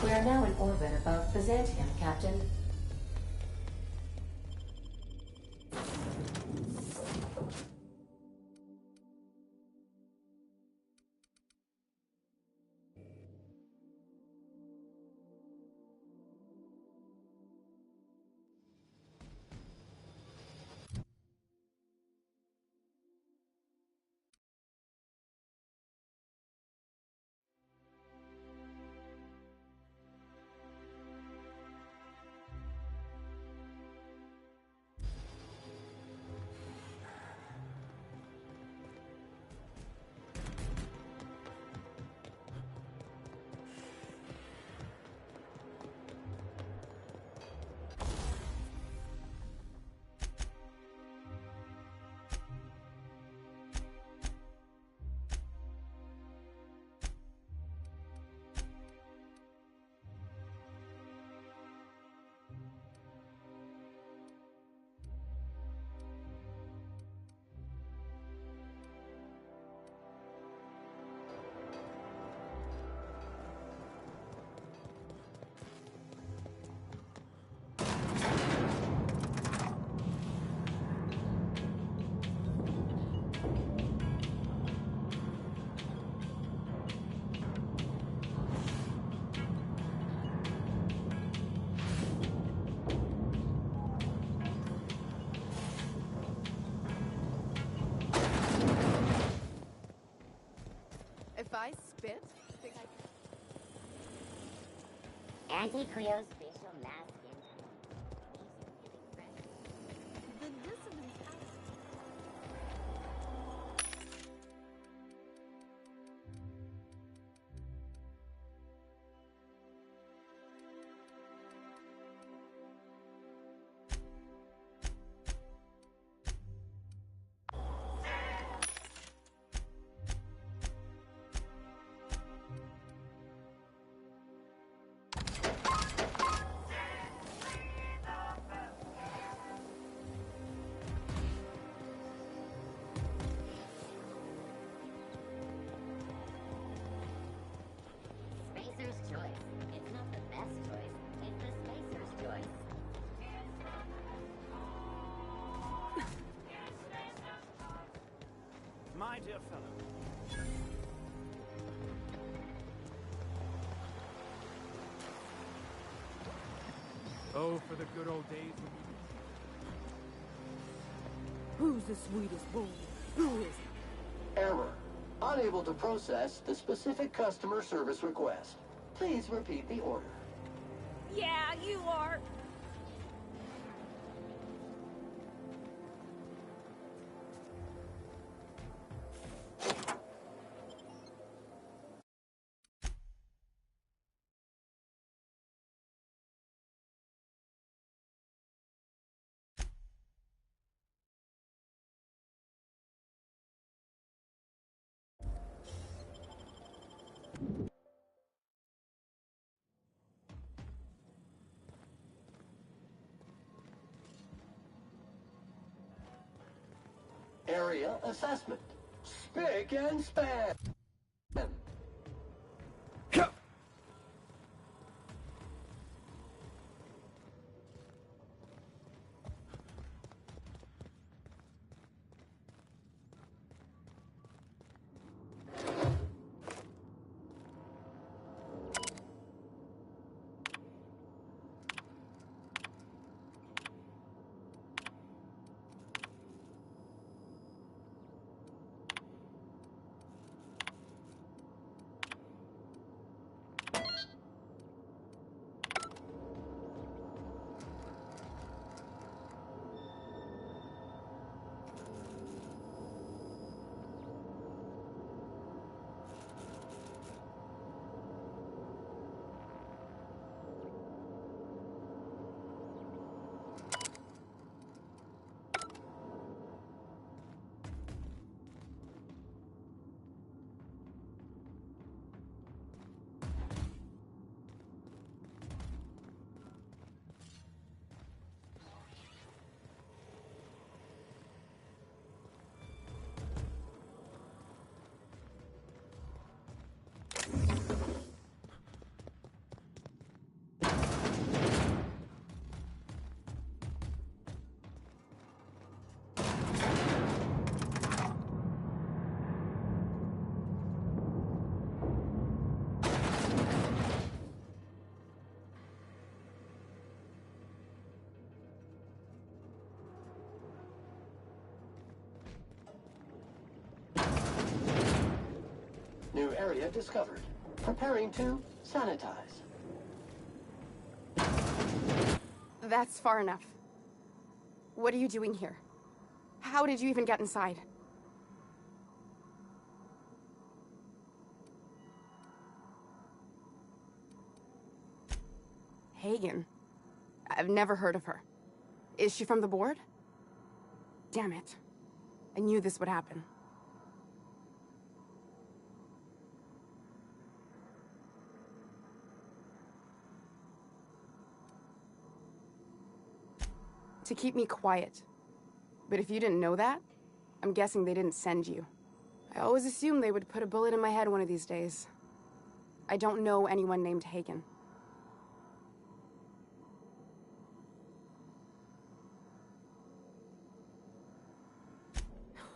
We are now in orbit above Byzantium, Captain. If I spit, think I... Anti-cryospatial mask The dissonance Spacer's choice. It's not the best choice, it's the spacer's choice. My dear fellow. Oh, for the good old days when Who's the sweetest boy? Who is it? Error. Unable to process the specific customer service request. Please repeat the order. Yeah, you are. Area assessment. Spick and span. area discovered. Preparing to sanitize. That's far enough. What are you doing here? How did you even get inside? Hagen? I've never heard of her. Is she from the board? Damn it. I knew this would happen. To keep me quiet. But if you didn't know that, I'm guessing they didn't send you. I always assumed they would put a bullet in my head one of these days. I don't know anyone named Hagen.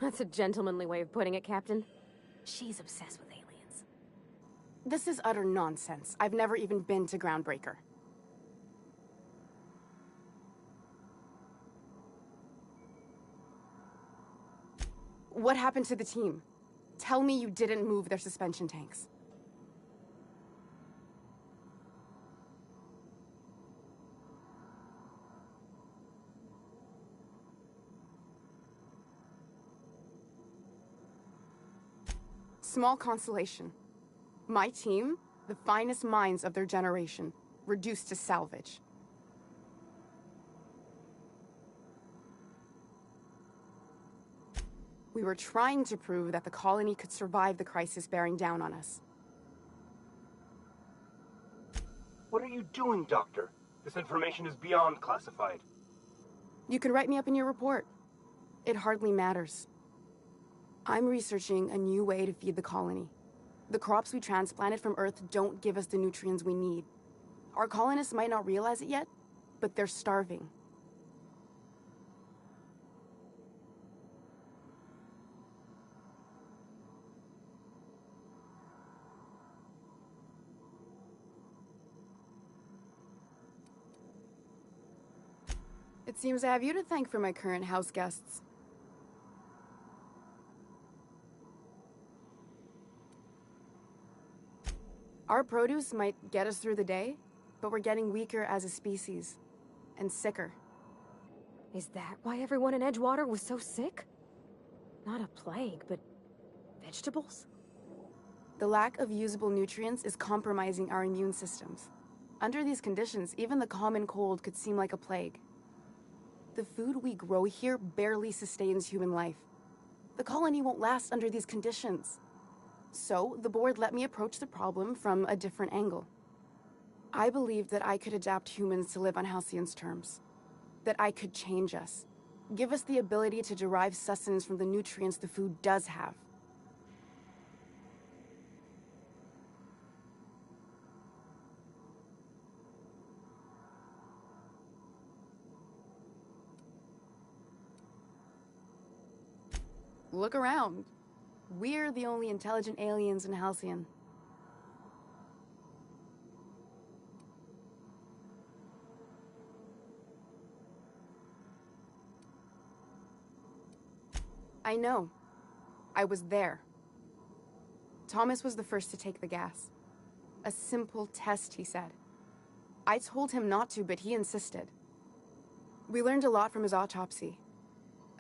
That's a gentlemanly way of putting it, Captain. She's obsessed with aliens. This is utter nonsense. I've never even been to Groundbreaker. What happened to the team? Tell me you didn't move their suspension tanks. Small consolation. My team, the finest minds of their generation, reduced to salvage. We were trying to prove that the colony could survive the crisis bearing down on us. What are you doing, Doctor? This information is beyond classified. You can write me up in your report. It hardly matters. I'm researching a new way to feed the colony. The crops we transplanted from Earth don't give us the nutrients we need. Our colonists might not realize it yet, but they're starving. It seems I have you to thank for my current house guests. Our produce might get us through the day, but we're getting weaker as a species. And sicker. Is that why everyone in Edgewater was so sick? Not a plague, but vegetables? The lack of usable nutrients is compromising our immune systems. Under these conditions, even the common cold could seem like a plague. The food we grow here barely sustains human life. The colony won't last under these conditions. So, the board let me approach the problem from a different angle. I believed that I could adapt humans to live on Halcyon's terms. That I could change us. Give us the ability to derive sustenance from the nutrients the food does have. Look around. We're the only intelligent aliens in Halcyon. I know. I was there. Thomas was the first to take the gas. A simple test, he said. I told him not to, but he insisted. We learned a lot from his autopsy.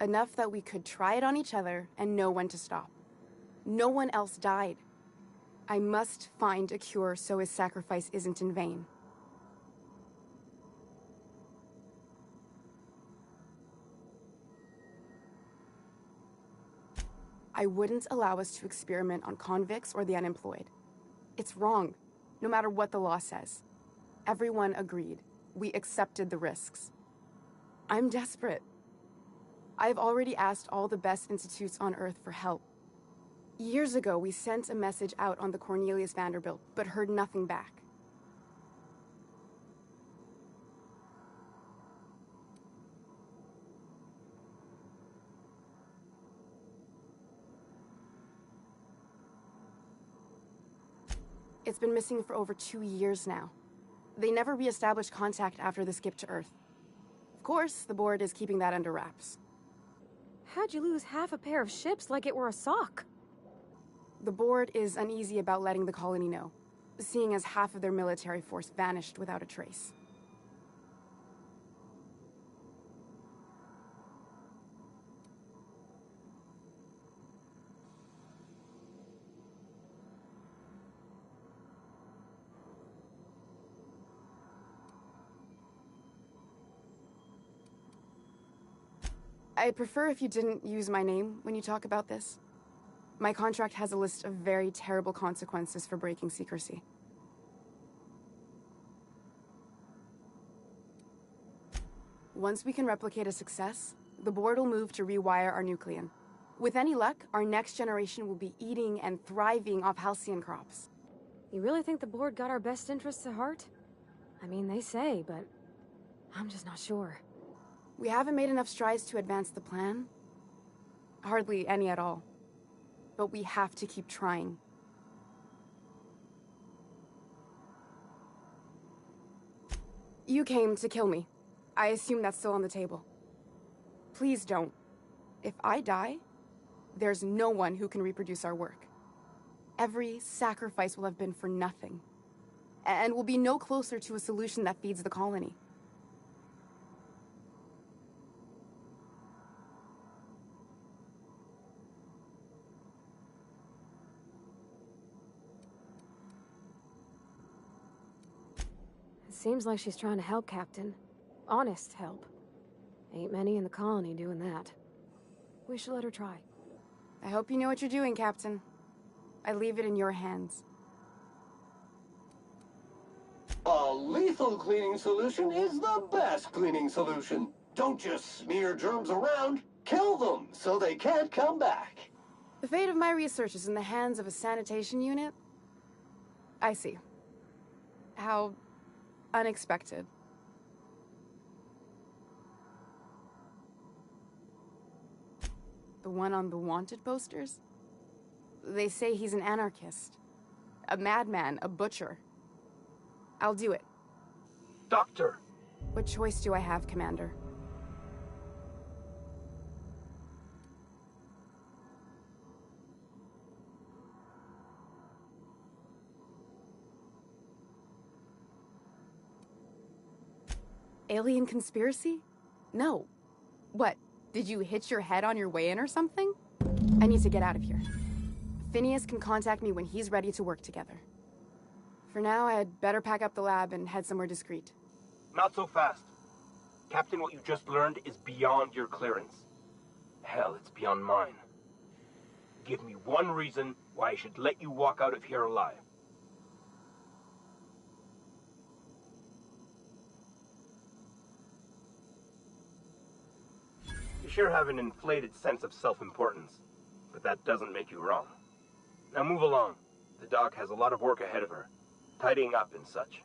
Enough that we could try it on each other and know when to stop. No one else died. I must find a cure so his sacrifice isn't in vain. I wouldn't allow us to experiment on convicts or the unemployed. It's wrong, no matter what the law says. Everyone agreed. We accepted the risks. I'm desperate. I've already asked all the best institutes on Earth for help. Years ago, we sent a message out on the Cornelius Vanderbilt, but heard nothing back. It's been missing for over 2 years now. They never re-established contact after the skip to Earth. Of course, the board is keeping that under wraps. How'd you lose half a pair of ships like it were a sock? The board is uneasy about letting the colony know, seeing as half of their military force vanished without a trace. I'd prefer if you didn't use my name when you talk about this. My contract has a list of very terrible consequences for breaking secrecy. Once we can replicate a success, the board will move to rewire our nucleon. With any luck, our next generation will be eating and thriving off halcyon crops. You really think the board got our best interests at heart? I mean, they say, but I'm just not sure. We haven't made enough strides to advance the plan. Hardly any at all. But we have to keep trying. You came to kill me. I assume that's still on the table. Please don't. If I die, there's no one who can reproduce our work. Every sacrifice will have been for nothing. And we'll be no closer to a solution that feeds the colony. Seems like she's trying to help, Captain. Honest help. Ain't many in the colony doing that. We should let her try. I hope you know what you're doing, Captain. I leave it in your hands. A lethal cleaning solution is the best cleaning solution. Don't just smear germs around. Kill them so they can't come back. The fate of my research is in the hands of a sanitation unit? I see. How unexpected. The one on the wanted posters? They say he's an anarchist. A madman, a butcher. I'll do it. Doctor! What choice do I have, Commander? Alien conspiracy? No. What, did you hit your head on your way in or something? I need to get out of here. Phineas can contact me when he's ready to work together. For now, I'd better pack up the lab and head somewhere discreet. Not so fast. Captain, what you just learned is beyond your clearance. Hell, it's beyond mine. Give me one reason why I should let you walk out of here alive. You sure have an inflated sense of self-importance, but that doesn't make you wrong. Now move along. The doc has a lot of work ahead of her, tidying up and such.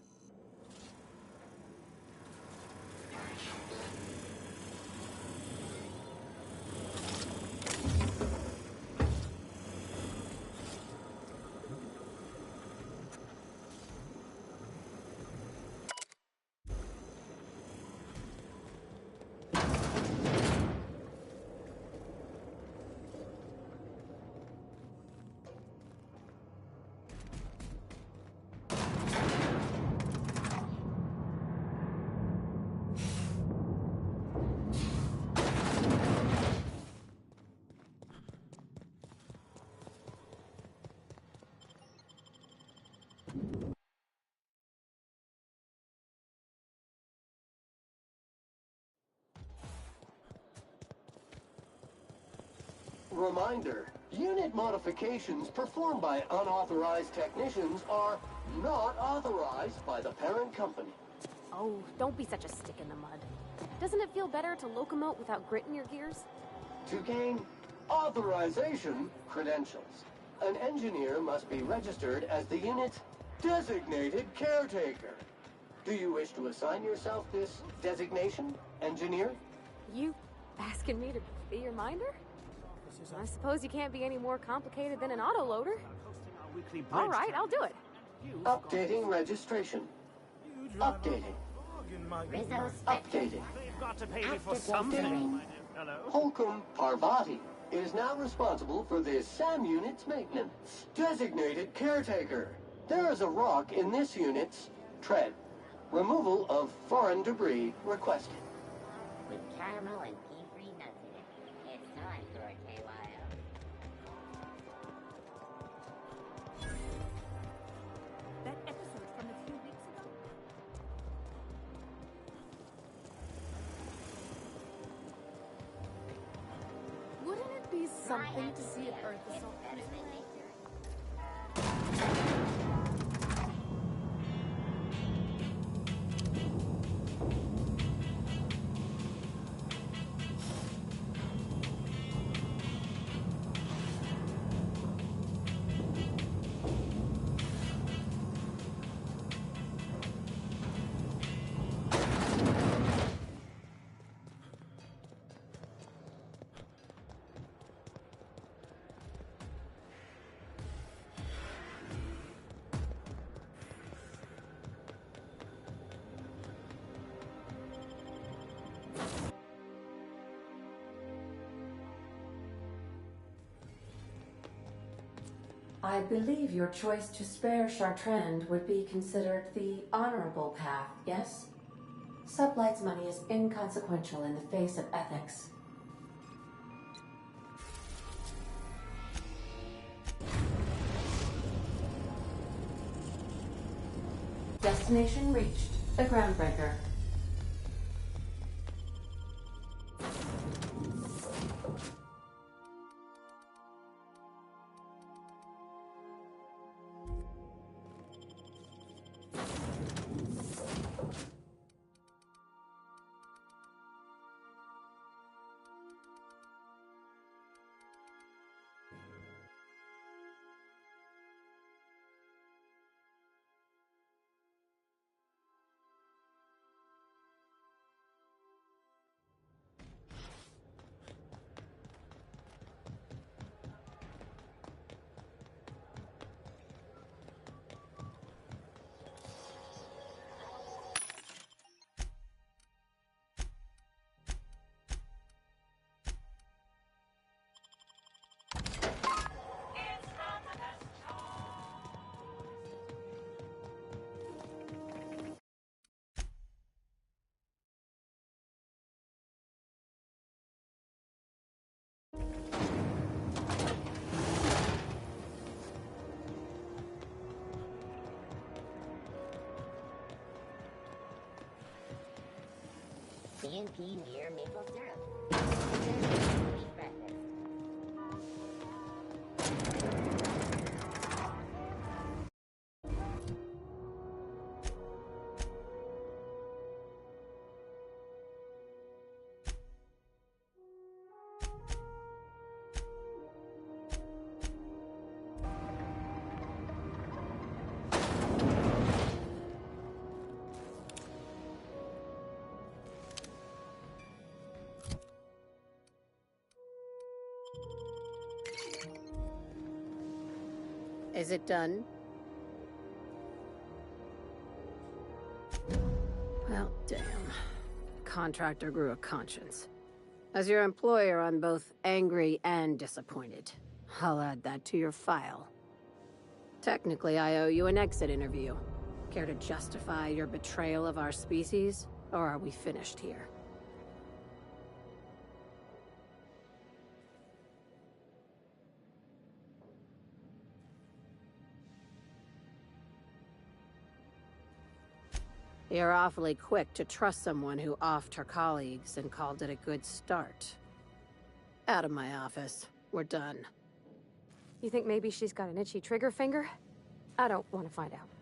Reminder, unit modifications performed by unauthorized technicians are not authorized by the parent company. Oh, don't be such a stick in the mud. Doesn't it feel better to locomote without grit in your gears? To gain authorization credentials, an engineer must be registered as the unit's designated caretaker. Do you wish to assign yourself this designation, engineer? You asking me to be your minder? I suppose you can't be any more complicated than an autoloader. All right, I'll do it. Updating registration. Updating. Rizzo's Updating. They've got to pay me for Active something. filtering. Hello? Holcomb Parvati. is now responsible for the SAM unit's maintenance. Designated caretaker. There is a rock in this unit's tread. Removal of foreign debris requested. With caramel and pea-free nuts in it, it's time for a KYO. That episode from a few weeks ago? Wouldn't it be something to see an Earth It's assault? better than nature. I believe your choice to spare Chartrand would be considered the honorable path, yes? Sublight's money is inconsequential in the face of ethics. Destination reached. The Groundbreaker. CNP near maple syrup. Eat breakfast. Is it done? Well, damn. Contractor grew a conscience. As your employer, I'm both angry and disappointed. I'll add that to your file. Technically, I owe you an exit interview. Care to justify your betrayal of our species? Or are we finished here? You're awfully quick to trust someone who offed her colleagues and called it a good start. Out of my office. We're done. You think maybe she's got an itchy trigger finger? I don't want to find out.